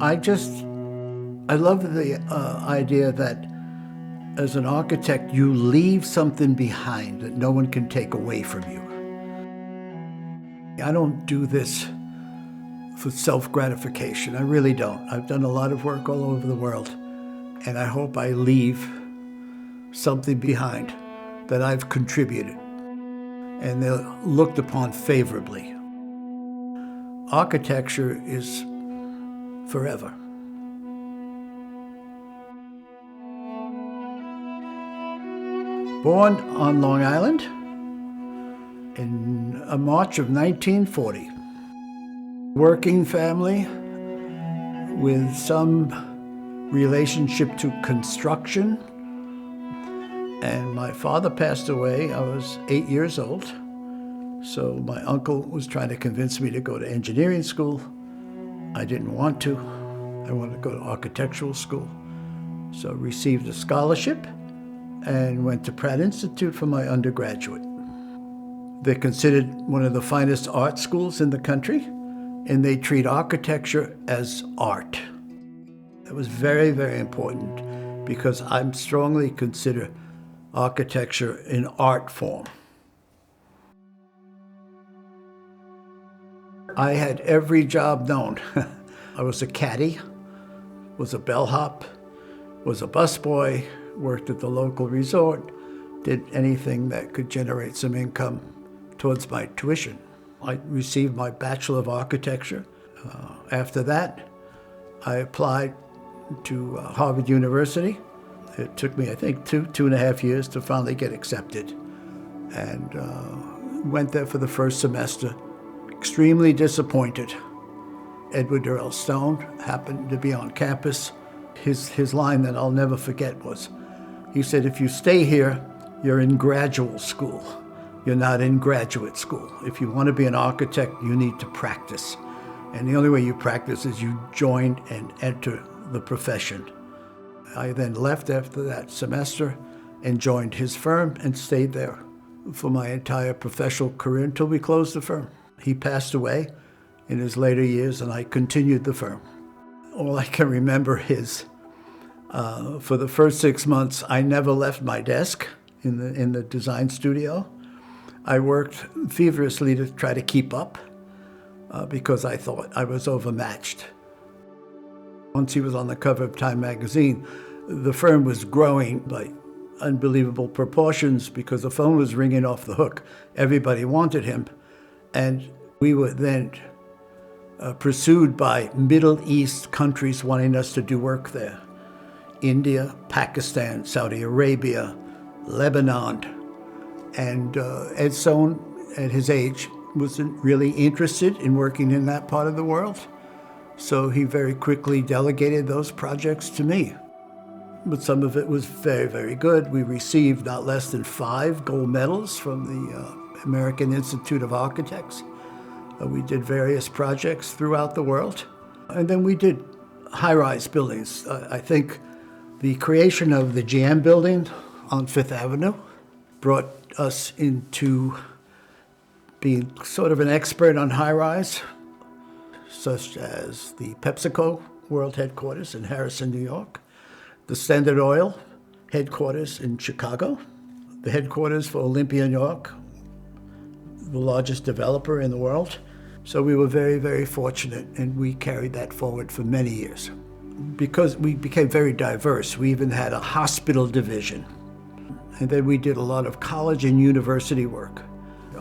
I love the idea that as an architect, you leave something behind that no one can take away from you. I don't do this for self-gratification. I really don't. I've done a lot of work all over the world, and I hope I leave something behind that I've contributed, and they're looked upon favorably. Architecture is forever. Born on Long Island in March of 1940. Working family with some relationship to construction. And my father passed away. I was 8 years old. So my uncle was trying to convince me to go to engineering school. I didn't want to. I wanted to go to architectural school. So I received a scholarship and went to Pratt Institute for my undergraduate. They're considered one of the finest art schools in the country, and they treat architecture as art. That was very, very important because I strongly consider architecture an art form. I had every job known. I was a caddy, was a bellhop, was a busboy, worked at the local resort, did anything that could generate some income towards my tuition. I received my Bachelor of Architecture. After that, I applied to Harvard University. It took me, I think, two and a half years to finally get accepted. And went there for the first semester, extremely disappointed. Edward Earl Stone happened to be on campus. His line that I'll never forget was, he said, if you stay here, you're in graduate school. You're not in graduate school. If you want to be an architect, you need to practice. And the only way you practice is you join and enter the profession. I then left after that semester and joined his firm and stayed there for my entire professional career until we closed the firm. He passed away in his later years, and I continued the firm. All I can remember is for the first 6 months, I never left my desk in the design studio. I worked feverishly to try to keep up because I thought I was overmatched. Once he was on the cover of Time magazine, the firm was growing by unbelievable proportions because the phone was ringing off the hook. Everybody wanted him. And we were then pursued by Middle East countries wanting us to do work there. India, Pakistan, Saudi Arabia, Lebanon. And Ed Stone, at his age, wasn't really interested in working in that part of the world. So he very quickly delegated those projects to me. But some of it was very, very good. We received not less than 5 gold medals from the American Institute of Architects. We did various projects throughout the world. And then we did high-rise buildings. I think the creation of the GM building on Fifth Avenue brought us into being sort of an expert on high-rise, such as the PepsiCo World Headquarters in Harrison, New York, the Standard Oil headquarters in Chicago, the headquarters for Olympia, New York, the largest developer in the world. So we were very, very fortunate, and we carried that forward for many years. Because we became very diverse, we even had a hospital division. And then we did a lot of college and university work.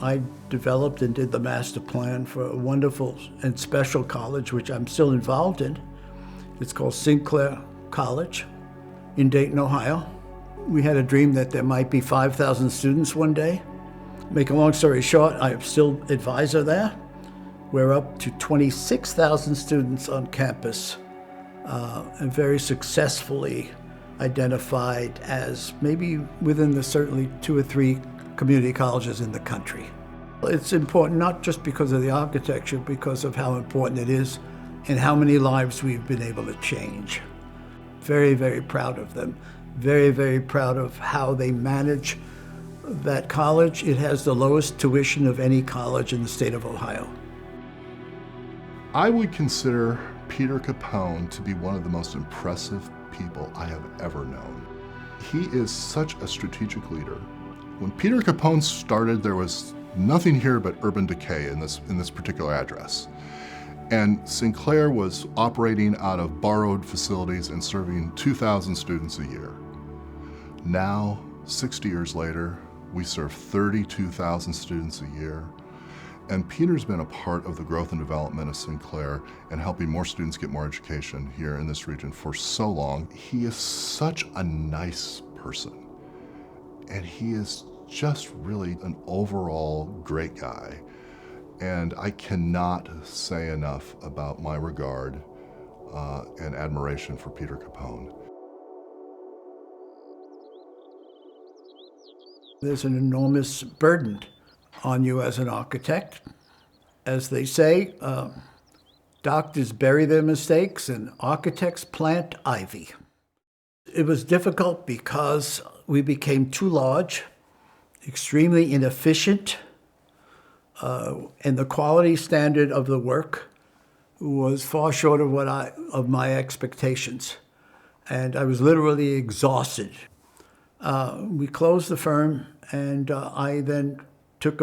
I developed and did the master plan for a wonderful and special college, which I'm still involved in. It's called Sinclair College in Dayton, Ohio. We had a dream that there might be 5,000 students one day. Make a long story short, I am still advisor there. We're up to 26,000 students on campus and very successfully identified as maybe within the certainly 2 or 3 community colleges in the country. It's important not just because of the architecture, because of how important it is and how many lives we've been able to change. Very, very proud of them. Very, very proud of how they manage that college. It has the lowest tuition of any college in the state of Ohio. I would consider Peter Capone to be one of the most impressive people I have ever known. He is such a strategic leader. When Peter Capone started, there was nothing here but urban decay in this particular address. And Sinclair was operating out of borrowed facilities and serving 2,000 students a year. Now, 60 years later, we serve 32,000 students a year. And Peter's been a part of the growth and development of Sinclair and helping more students get more education here in this region for so long. He is such a nice person. And he is just really an overall great guy. And I cannot say enough about my regard and admiration for Peter Capone. There's an enormous burden on you as an architect. As they say, doctors bury their mistakes and architects plant ivy. It was difficult because we became too large, extremely inefficient, and the quality standard of the work was far short of my expectations. And I was literally exhausted. We closed the firm, and I then took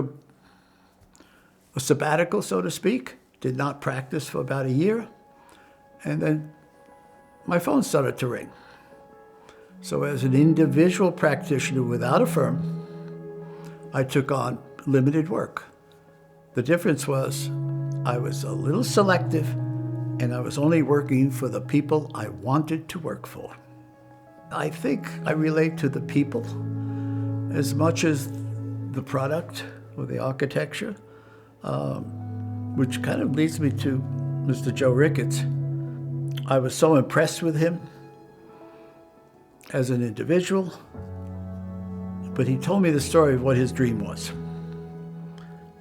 a sabbatical, so to speak, did not practice for about a year, and then my phone started to ring. So as an individual practitioner without a firm, I took on limited work. The difference was I was a little selective, and I was only working for the people I wanted to work for. I think I relate to the people as much as the product or the architecture, which kind of leads me to Mr. Joe Ricketts. I was so impressed with him as an individual, but he told me the story of what his dream was.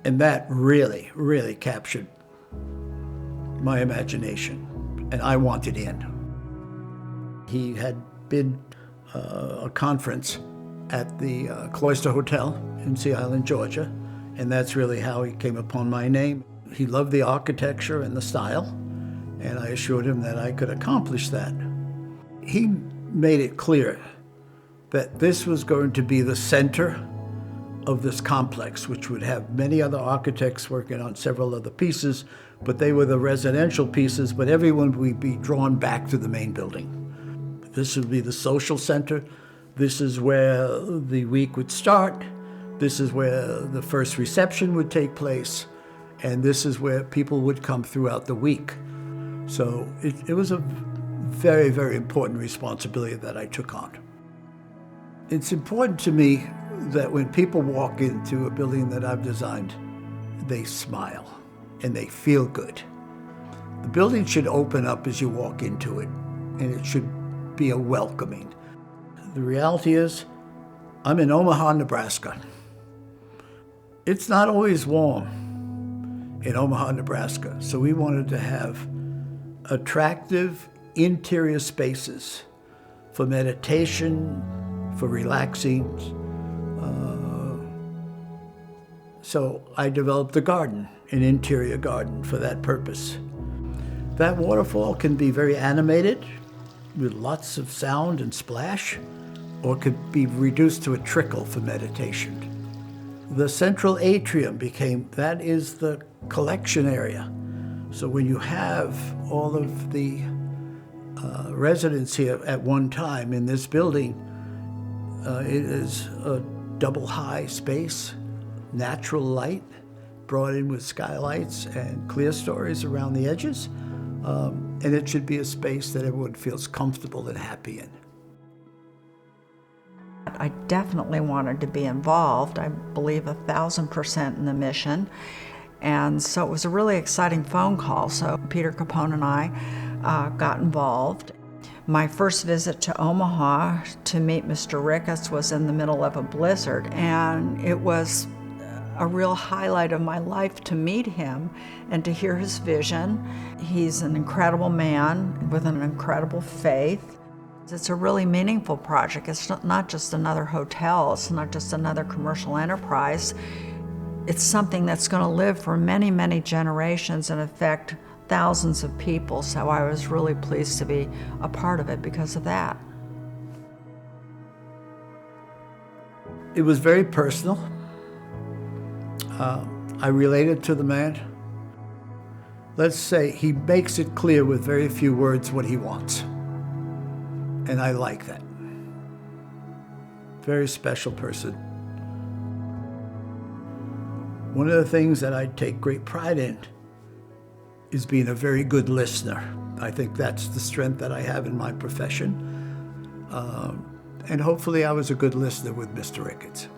And that really, really captured my imagination, and I wanted in. He had been a conference at the Cloister Hotel in Sea Island, Georgia, and that's really how he came upon my name. He loved the architecture and the style, and I assured him that I could accomplish that. He made it clear that this was going to be the center of this complex, which would have many other architects working on several other pieces, but they were the residential pieces, but everyone would be drawn back to the main building. This would be the social center. This is where the week would start. This is where the first reception would take place. And this is where people would come throughout the week. So it was a very, very important responsibility that I took on. It's important to me that when people walk into a building that I've designed, they smile and they feel good. The building should open up as you walk into it, and it should be a welcoming. The reality is, I'm in Omaha, Nebraska. It's not always warm in Omaha, Nebraska, so we wanted to have attractive interior spaces for meditation, for relaxing. So I developed a garden, an interior garden for that purpose. That waterfall can be very animated with lots of sound and splash, or could be reduced to a trickle for meditation. The central atrium that is the collection area. So when you have all of the residents here at one time in this building, it is a double high space, natural light brought in with skylights and clear stories around the edges. And it should be a space that everyone feels comfortable and happy in. I definitely wanted to be involved. I believe 1,000% in the mission. And so it was a really exciting phone call. So Peter Capone and I got involved. My first visit to Omaha to meet Mr. Ricketts was in the middle of a blizzard, and it was a real highlight of my life to meet him and to hear his vision. He's an incredible man with an incredible faith. It's a really meaningful project. It's not just another hotel. It's not just another commercial enterprise. It's something that's going to live for many, many generations and affect thousands of people, so I was really pleased to be a part of it because of that. It was very personal. I related to the man. Let's say he makes it clear with very few words what he wants. And I like that. Very special person. One of the things that I take great pride in is being a very good listener. I think that's the strength that I have in my profession. And hopefully I was a good listener with Mr. Ricketts.